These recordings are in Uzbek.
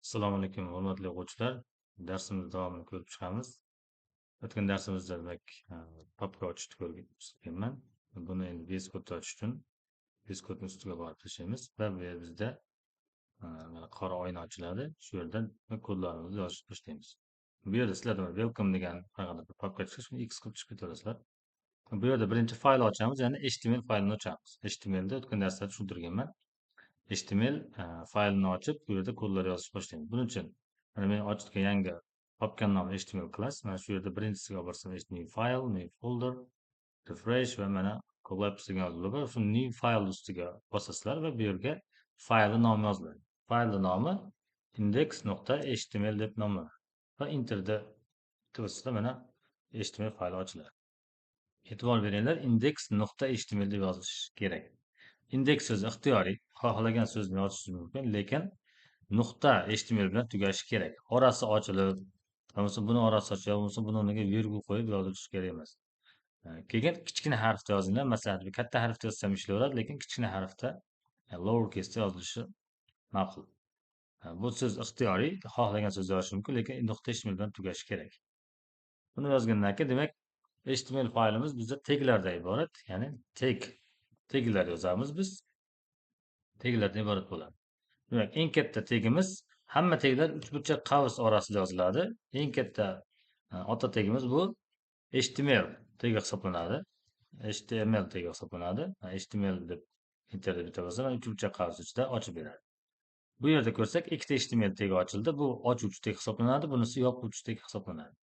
Assalomu alaykum, hurmatli o'quvchilar. Darsimiz davomini ko'rib chiqamiz. O'tgan darsimizda demak, papka ochishni ko'rganman. Buni endi VS ochish uchun VS ustiga borib tashlaymiz va bu yer bizda mana qora oyna ochiladi. Shu yerdan kodlarimizni yozishni boshlaymiz. Bu yerda sizlarda welcome degan qanaqadir bir papka chiqsa, shuni X qilib chiqib ketaverasizlar. Bu yerda birinchi fayl ochamiz, ya'ni HTML faylini ochamiz. HTMLda o'tgan darsda tushuntirganman. HTML faylini ochib, bu yerda kodlar yozishni boshlaymiz. Buning uchun mana men ochgan yangi papkani nomi HTML class. Mana shu yerda birinchisiga borsam new file, new folder, refresh va mana collapse degan yozuvlar bor. Shu new file ustiga bosasizlar va bu yerga faylni nomi yoziladi. Faylni nomi index.html deb nomlanadi. Va enterda bosasizlar mana HTML fayli ochiladi. E'tibor beringlar, index.html deb yozish kerak. Indeks so'zi ixtiyoriy, xohlagan so'zni yozishingiz mumkin, lekin nuqta html bilan tugashi kerak. Orasi ochilib, bo'lmasa buni orasi ochilib, bo'lmasa buni o'rniga virgul qo'yib yozilishi kerak emas. Keyin kichkina harfda yozinglar. Masalan, katta harfda yozsam ishlayveradi, lekin kichkina harfda lower case'da yozilishi ma'qul. Bu so'z ixtiyoriy, xohlagan so'zni yozish mumkin, lekin nuqta html bilan tugashi kerak. Buni yozgandan keyin demak, html faylimiz bizda taglardan iborat, ya'ni taglar yozamiz biz. Taglardan iborat bo'ladi. Demak, eng katta tagimiz, hamma taglar uchburchak qavs orasida yoziladi. Eng katta ota tagimiz bu HTML tagi hisoblanadi. HTML tagi hisoblanadi. HTML deb enter deb bitta uchburchak qavs ichida ochib beradi. Bu yerda ko'rsak, ikkita HTML tagi ochildi. Bu ochuvchi tag hisoblanadi, bunisi yopuvchi tag hisoblanadi.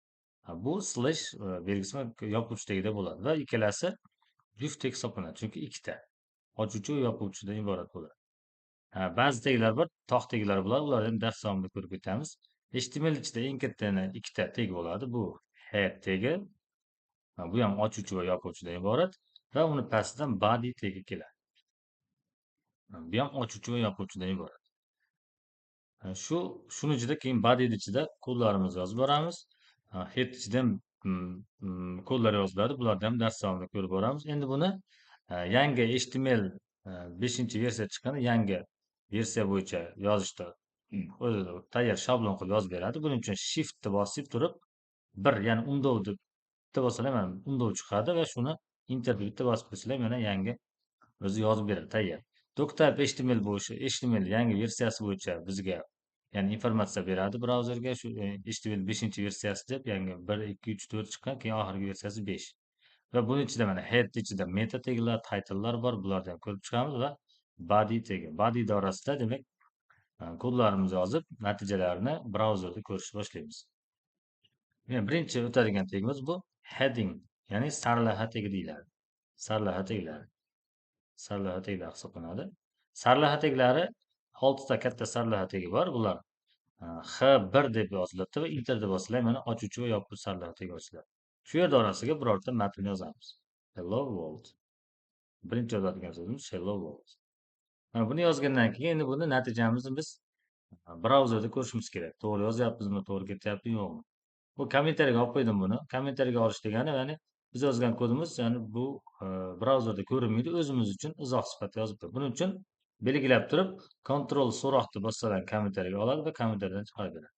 Bu slash belgisi yopuvchi tagida bo'ladi va ikkalasi juft tag hisoblanadi, chunki ikkita ochuvchi va yopuvchidan iborat bo'ladi. Ba'zi taglar bor, tog' taglari bo'ladi. Ularni ham dars davomida ko'rib ketamiz. HTML ichida eng katta ikkita tag bo'ladi. Bu head tagi, bu ham ochuvchi va yopuvchidan iborat va uni pastidan body tagi keladi. Bu ham ochuvchi va yopuvchidan iborat. Shuni ichida keyin body ichida kodlarimizni yozib boramiz. Head ichida ham kodlar yoziladi. Bularni ham dars davomida ko'rib boramiz. Endi buni yangi HTML 5-versiya chiqqanda yangi versiya bo'yicha yozishda o'zi tayyor shablon qilib yozib beradi. Buning uchun shiftni bosib turib, ya'ni undo deb bitta bossalar mana undo chiqadi va shuni enter deb bitta bosib qo'ysalar mana yangi o'zi yozib beradi tayyor. Doctype HTML bo'yicha HTML yangi versiyasi bo'yicha bizga ya'ni informatsiya beradi brauzerga. Shu HTML 5-versiyasi deb yangi 1, 2, 3, 4 chiqqan, keyin oxirgi versiyasi 5. Va buning ichida mana head ichida meta taglar, title'lar bor. Bularni ham ko'rib chiqamiz va body tagi. Body doirasida demak kodlarimizni yozib, natijalarini brauzerda ko'rishni boshlaymiz. Birinchi o'tadigan tagimiz bu heading, ya'ni sarlavha tagi deyiladi. Sarlavha taglari. Sarlavha taglari hisoblanadi. Sarlavha taglari 6 ta katta sarlavha tagi bor. Bular H1 deb yoziladi va enter deb bossalar mana ochuvchi va yopuvchi sarlavha tagi ochiladi. Shu yer orasiga birorta matn yozamiz. Hello world. Birinchi yozadigan so'zimiz hello world. Mana buni yozgandan keyin endi buni natijamizni biz brauzerda ko'rishimiz kerak. To'g'ri yozyapmizmi, to'g'ri ketyapmi, yo'qmi? Bu kommentariyaga olib qo'ydim buni. Kommentariyaga olish degani, ya'ni biz yozgan kodimiz, ya'ni bu brauzerda ko'rinmaydi, o'zimiz uchun izoh sifatida yozib qo'ydik. Buning uchun belgilab turib, kontrol so'roqni bossalar kommentariyaga oladi va kommentariyadan chiqarib beradi.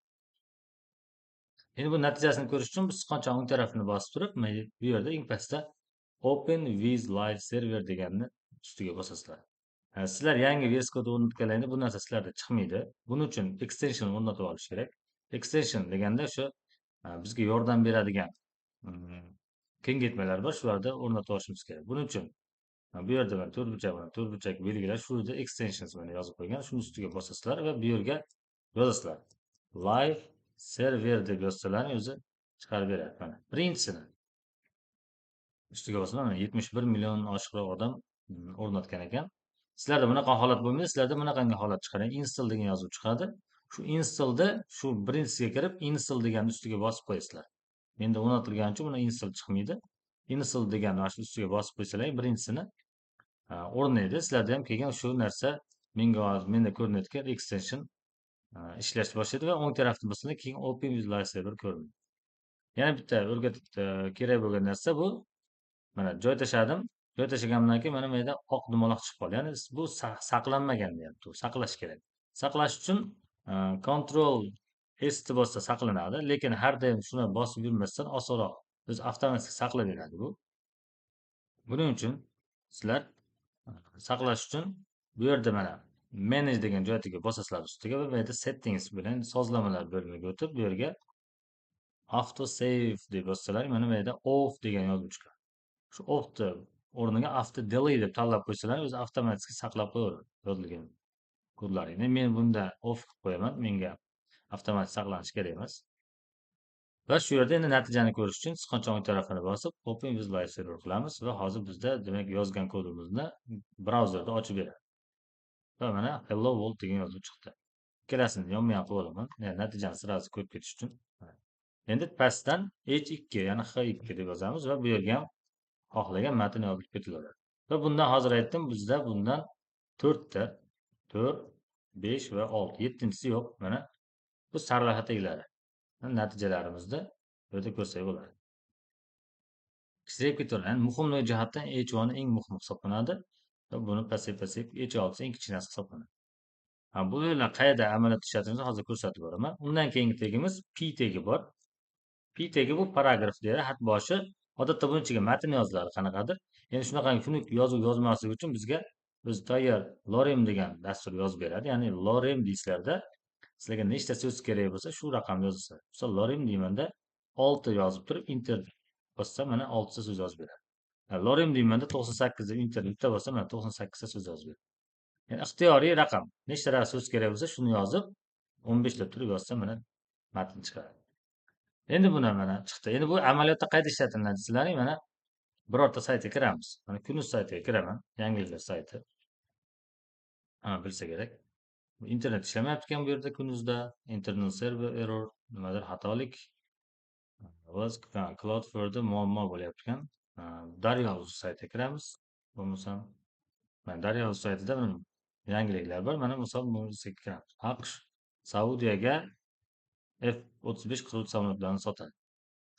Endi bu natijasini ko'rish uchun biz sichqonchaning o'ng tarafini bosib turib, bu yerda eng pastda Open with Live Server deganni ustiga bosasizlar. Sizlar yangi VS Code o'rnatganlaringda bu narsa sizlarda chiqmaydi. Buning uchun extension o'rnatib olish kerak. Extension deganda shu bizga yordam beradigan kengaytmalar bor, shularda o'rnatib olishimiz kerak. Buning uchun bu yerda mana to'rtburchak belgilar, shu yerda extensions mana yozib qo'ygan. Shuni ustiga bosasizlar va bu yerga yozasizlar. Live server deb yozsalar o'zi chiqarib beradi. Mana birinchisini ustiga bosaman, mana 71 million oshiqroq odam o'rnatgan ekan. Sizlarda bunaqa holat bo'lmaydi. Sizlarda bunaqangi holat chiqadi. Install degan yozuv chiqadi. Shu installda shu birinchisiga kirib install degan ustiga bosib qo'yasizlar. Menda o'rnatilgani uchun buni install chiqmaydi. Install degan mana shu ustiga bosib qo'ysalar, birinchisini o'rnaydi. Sizlarda ham kelgan shu narsa menda ko'rinayotgan extension ishlashni boshlaydi va o'ng tarafni bossalar, keyin Open with Live Server ko'rinadi. Yana bitta o'rgatib kerak bo'lgan narsa bu. Mana joy tashladim. Joy tashlagandan keyin mana bu yerda oq dumaloq chiqib qoldi. Ya'ni bu saqlanmagan deyapti. Saqlash kerak. Saqlash uchun Control S bo'lsa saqlanadi, lekin har doim shuni bosib yurmasdan osonroq o'zi avtomatik saqlayveradi bu. Buning uchun sizlar saqlash uchun bu yerda mana manage degan joyga bosasizlar ustiga va bu yerda settings bilan sozlamalar bo'limiga o'tib bu yerga auto save deb yozsalar mana bu yerda off degan yozib chiqadi. Shu offni o'rniga auto delete deb tanlab qo'ysalar o'zi avtomatik saqlab qo'yaveradi yozilgan kodlaringni. Men bunda off qilib qo'yaman. Menga avtomatik saqlanishi kerak emas. Va shu yerda endi natijani ko'rish uchun sichqoncha o'ng tarafini bosib open with live server qilamiz va hozir bizda demak yozgan kodimizni brauzerda ochib beradi. Va mana hello world degan yozuv chiqdi. Ikkalasini yonma-yon qilib olaman. Natijani sirasi ko'rib ketish uchun. Endi pastdan H2 ya'ni H2 deb yozamiz va bu yerga ham xohlagan matn yozib ketilaveradi. Va bundan hozir aytdim, bizda bundan 4 ta 4, 5 va 6, 7-si yo'q. Mana bu sarlavha teglari. Natijalarimizni bu yerda ko'rsak bo'ladi. Kichrayib ketaveradi. Ya'ni muhimligi jihatdan H1 eng muhim hisoblanadi va buni pasayib H6 eng kichkinasi hisoblanadi. Bu yo'llar qayerda amaliyotda ishlatishimizni hozir ko'rsatib boraman. Undan keyingi tegimiz P tegi bor. P tegi bu paragraf deydi, xat boshi. Odatda buning ichiga matn yoziladi qanaqadir. Endi shunaqangi xunuk yozuv yozmasligi uchun bizga o'zi tayyor Lorem degan dastur yozib beradi. Ya'ni Lorem deysizlarda sizlarga nechta so'z kerak bo'lsa, shu raqamni yozasiz. Misol Lorem deymanda 6 yozib turib enter bossam mana 6 ta so'z yozib beradi. Lorem deymanda 98 deb enter bitta bossam mana 98 ta so'z yozib beradi. Yani ixtiyoriy raqam. Nechta so'z kerak bo'lsa, shuni yozib 15 deb turib yozsam mana matn chiqadi. Endi buni mana chiqdi. Endi bu amaliyotda qayerda ishlatiladi sizlarning mana birorta saytga kiramiz. Mana Kunuz saytiga kiraman. Yangiliklar sayti. Bilsa kerak. Internet ishlamayapti ekan bu yerda Kunuzda. Internal server error, nimadir xatolik. Cloudflare'da muammo bo'lyapti ekan. Daryo saytiga kiramiz. Bo'lmasam mana Daryo saytida yangiliklar bor. Mana misol bunisiga kiramiz. AQSh Saudiyaga F-35 qiruvchi samolyotlarni sotadi.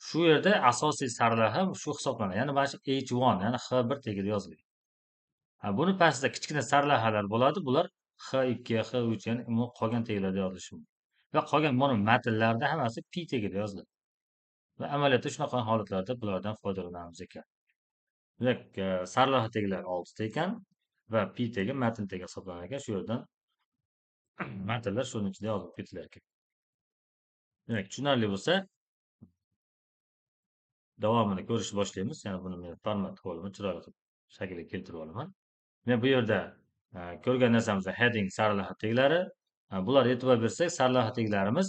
Shu yerda asosiy sarlavha shu hisoblanadi. Ya'ni mana shu H1, ya'ni H1 tegida yozilgan. Buni pastida kichkina sarlavhalar bo'ladi. Bular H2, H3, ya'ni qolgan teglarda yozilishi mumkin. Va qolgan mana matnlarda hammasi P tegida yoziladi. Va amaliyotda shunaqa holatlarda bulardan foydalanamiz ekan. Demak, sarlavha teglari 6 ta ekan va P tegi matn tegi hisoblanar ekan. Shu yerdan matnlar shuning ichida yozib ketilar ekan. Demak, tushunarli bo'lsa, davomini ko'rishni boshlaymiz. Ya'ni buni men format qilib olaman, chiroyli qilib shaklga keltirib olaman. Men bu yerda ko'rgan narsamiz heading sarlavha teglari. Bular e'tibor bersak, sarlavha teglarimiz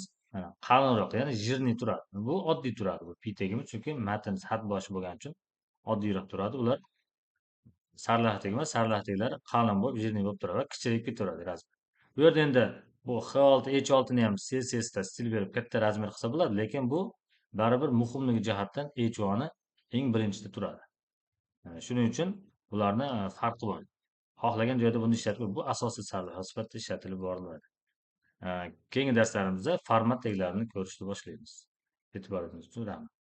qalinroq, ya'ni jирный turadi. Bu oddiy turadi bu P tegimiz, chunki matn xat boshi bo'lgani uchun oddiyroq turadi. Ular sarlavha tegi emas, sarlavha teglari qalin bo'lib, jирный bo'lib turadi va kichirib ketaveradi razmer. Bu yerda endi bu H6, H6 ni ham CSS da stil berib katta razmer qilsa bo'ladi, lekin bu baribir muhimligi jihatdan H1 ni eng birinchida turadi. Shuning uchun bularni farqi bor. Xohlagan joyda buni ishlatib, bu asosiy sarlavha sifatida ishlatilib boriladi. Keyingi darslarimizda format teglarini ko'rishni boshlaymiz. E'tiboringiz uchun rahmat.